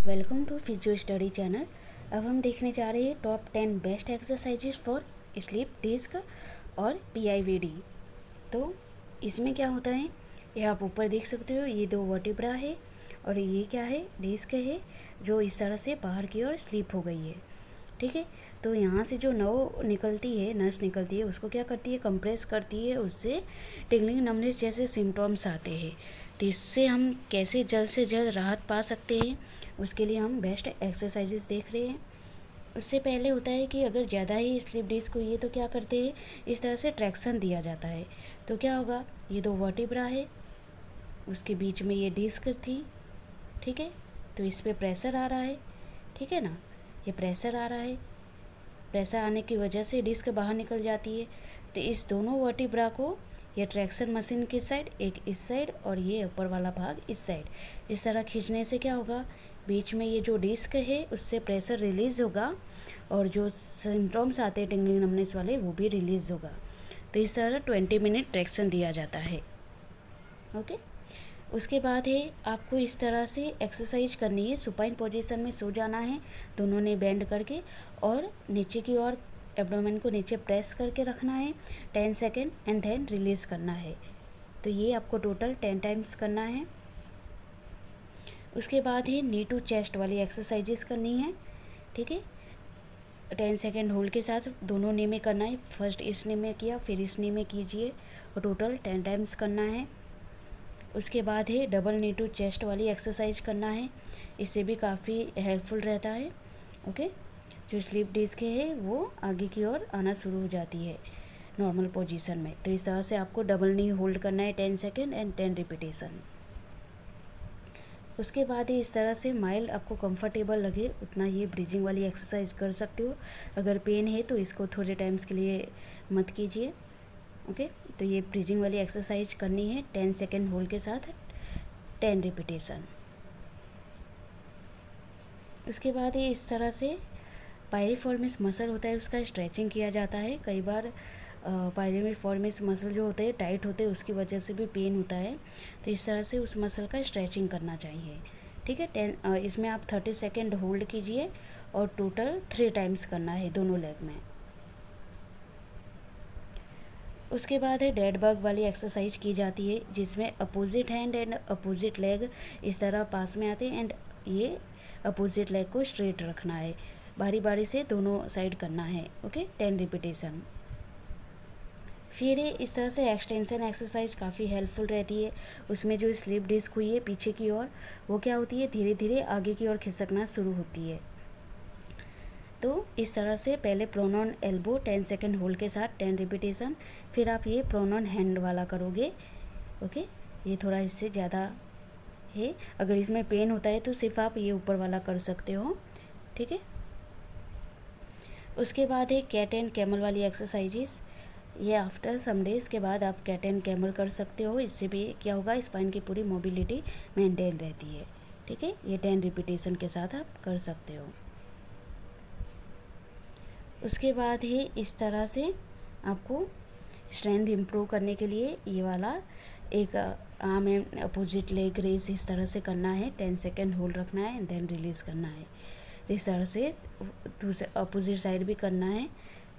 Welcome to physio study channel. अब हम देखने जा रहे हैं top 10 best exercises for slip disc और PIVD। तो इसमें क्या होता है, ये आप ऊपर देख सकते हो, ये दो वर्टिब्रा है और ये क्या है, डिस्क है जो इस तरह से बाहर की ओर स्लिप हो गई है। ठीक है, तो यहाँ से जो नस निकलती है उसको क्या करती है, कंप्रेस करती है, उससे टिंगलिंग नमनेस जैसे सिम्टम्स आते हैं। तो इससे हम कैसे जल्द से जल्द राहत पा सकते हैं, उसके लिए हम बेस्ट एक्सरसाइजेस देख रहे हैं। उससे पहले होता है कि अगर ज़्यादा ही स्लिप डिस्क हुई है तो क्या करते हैं, इस तरह से ट्रैक्शन दिया जाता है। तो क्या होगा, ये दो वर्टिब्रा है, उसके बीच में ये डिस्क थी। ठीक है, तो इस पर प्रेशर आ रहा है, ठीक है ना, ये प्रेशर आ रहा है, प्रेशर आने की वजह से डिस्क बाहर निकल जाती है। तो इस दोनों वर्टिब्रा को ये ट्रैक्शन मशीन की साइड, एक इस साइड और ये ऊपर वाला भाग इस साइड, इस तरह खींचने से क्या होगा, बीच में ये जो डिस्क है उससे प्रेशर रिलीज़ होगा और जो सिम्टम्स आते हैं टिंगलिंग नमनेस वाले वो भी रिलीज़ होगा। तो इस तरह 20 मिनट ट्रैक्शन दिया जाता है। ओके, उसके बाद है आपको इस तरह से एक्सरसाइज करनी है। सुपाइन पोजीशन में सो जाना है, दोनों ने बेंड करके, और नीचे की ओर एब्डोमेन को नीचे प्रेस करके रखना है 10 सेकेंड एंड देन रिलीज़ करना है। तो ये आपको टोटल 10 टाइम्स करना है। उसके बाद ही नी टू चेस्ट वाली एक्सरसाइजेस करनी है। ठीक है, 10 सेकेंड होल्ड के साथ दोनों नी में करना है। फर्स्ट इस नी में किया, फिर इस नी में कीजिए और टोटल 10 टाइम्स करना है। उसके बाद है डबल नी टू चेस्ट वाली एक्सरसाइज करना है, इससे भी काफ़ी हेल्पफुल रहता है। ओके, जो स्लीप डिस्क है वो आगे की ओर आना शुरू हो जाती है नॉर्मल पोजीशन में। तो इस तरह से आपको डबल नी होल्ड करना है 10 सेकेंड एंड 10 रिपीटेशन। उसके बाद ही इस तरह से माइल्ड आपको कंफर्टेबल लगे उतना ये ब्रीजिंग वाली एक्सरसाइज कर सकते हो। अगर पेन है तो इसको थोड़े टाइम्स के लिए मत कीजिए। ओके, तो ये ब्रीजिंग वाली एक्सरसाइज करनी है 10 सेकेंड होल्ड के साथ 10 रिपीटेशन। उसके बाद ये इस तरह से पायरिफॉर्मिस मसल होता है, उसका स्ट्रेचिंग किया जाता है। कई बार पायरिफॉर्मिस मसल जो होते हैं टाइट होते हैं, उसकी वजह से भी पेन होता है। तो इस तरह से उस मसल का स्ट्रेचिंग करना चाहिए। ठीक है, इसमें आप 30 सेकेंड होल्ड कीजिए और टोटल 3 टाइम्स करना है दोनों लेग में। उसके बाद है डेड बग वाली एक्सरसाइज की जाती है, जिसमें opposite hand and opposite leg इस तरह पास में आते हैं एंड ये अपोजिट लेग को स्ट्रेट रखना है, बारी बारी से दोनों साइड करना है। Okay, 10 repetition. फिर इस तरह से एक्सटेंशन एक्सरसाइज काफ़ी हेल्पफुल रहती है। उसमें जो स्लिप डिस्क हुई है पीछे की ओर, वो क्या होती है, धीरे धीरे आगे की ओर खिसकना शुरू होती है। तो इस तरह से पहले प्रोनॉन एल्बो 10 सेकेंड होल्ड के साथ 10 रिपीटेशन, फिर आप ये प्रोनॉन हैंड वाला करोगे। ओके, ये थोड़ा इससे ज़्यादा है। अगर इसमें पेन होता है तो सिर्फ आप ये ऊपर वाला कर सकते हो। ठीक है, उसके बाद है कैट एंड कैमल वाली एक्सरसाइजेस। ये आफ्टर सम डेज़ के बाद आप कैट एंड कैमल कर सकते हो। इससे भी क्या होगा, स्पाइन की पूरी मोबिलिटी मेंटेन रहती है। ठीक है, ये 10 रिपीटेशन के साथ आप कर सकते हो। उसके बाद ही इस तरह से आपको स्ट्रेंथ इम्प्रूव करने के लिए ये वाला एक arm and opposite leg raise इस तरह से करना है। 10 सेकेंड होल्ड रखना है एंड देन रिलीज़ करना है। इस तरह से दूसरे अपोजिट साइड भी करना है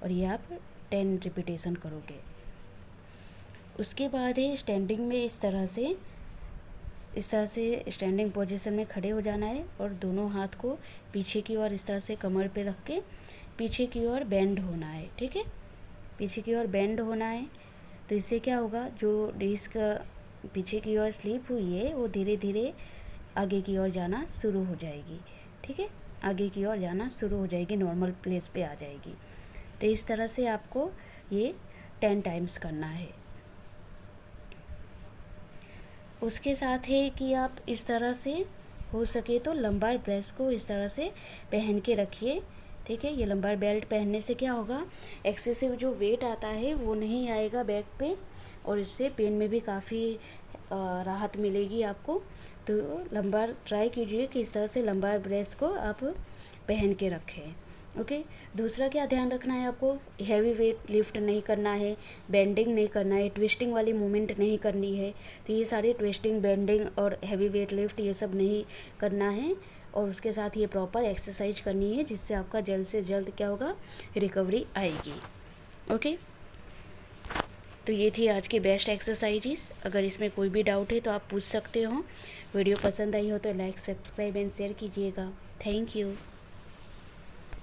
और ये आप 10 रिपीटेशन करोगे। उसके बाद है स्टैंडिंग में इस तरह से स्टैंडिंग पोजीशन में खड़े हो जाना है और दोनों हाथ को पीछे की ओर इस तरह से कमर पे रख के पीछे की ओर बेंड होना है। ठीक है, पीछे की ओर बेंड होना है। तो इससे क्या होगा, जो डिस्क पीछे की ओर स्लिप हुई है वो धीरे धीरे आगे की ओर जाना शुरू हो जाएगी। ठीक है, आगे की ओर जाना शुरू हो जाएगी, नॉर्मल प्लेस पे आ जाएगी। तो इस तरह से आपको ये 10 टाइम्स करना है। उसके साथ है कि आप इस तरह से हो सके तो लंबार ब्रेस को इस तरह से पहन के रखिए। ठीक है, ये लंबार बेल्ट पहनने से क्या होगा, एक्सेसिव जो वेट आता है वो नहीं आएगा बैक पे और इससे पेन में भी काफ़ी राहत मिलेगी आपको। तो लंबार ट्राई कीजिए कि इस तरह से लंबार ब्रेस को आप पहन के रखें। ओके। दूसरा क्या ध्यान रखना है आपको, हैवी वेट लिफ्ट नहीं करना है, बेंडिंग नहीं करना है, ट्विस्टिंग वाली मूवमेंट नहीं करनी है। तो ये सारे ट्विस्टिंग, बेंडिंग और हैवी वेट लिफ्ट ये सब नहीं करना है। और उसके साथ ये प्रॉपर एक्सरसाइज करनी है, जिससे आपका जल्द से जल्द क्या होगा, रिकवरी आएगी। ओके, तो ये थी आज की बेस्ट एक्सरसाइजेस। अगर इसमें कोई भी डाउट है तो आप पूछ सकते हो। वीडियो पसंद आई हो तो लाइक, सब्सक्राइब एंड शेयर कीजिएगा। Thank you.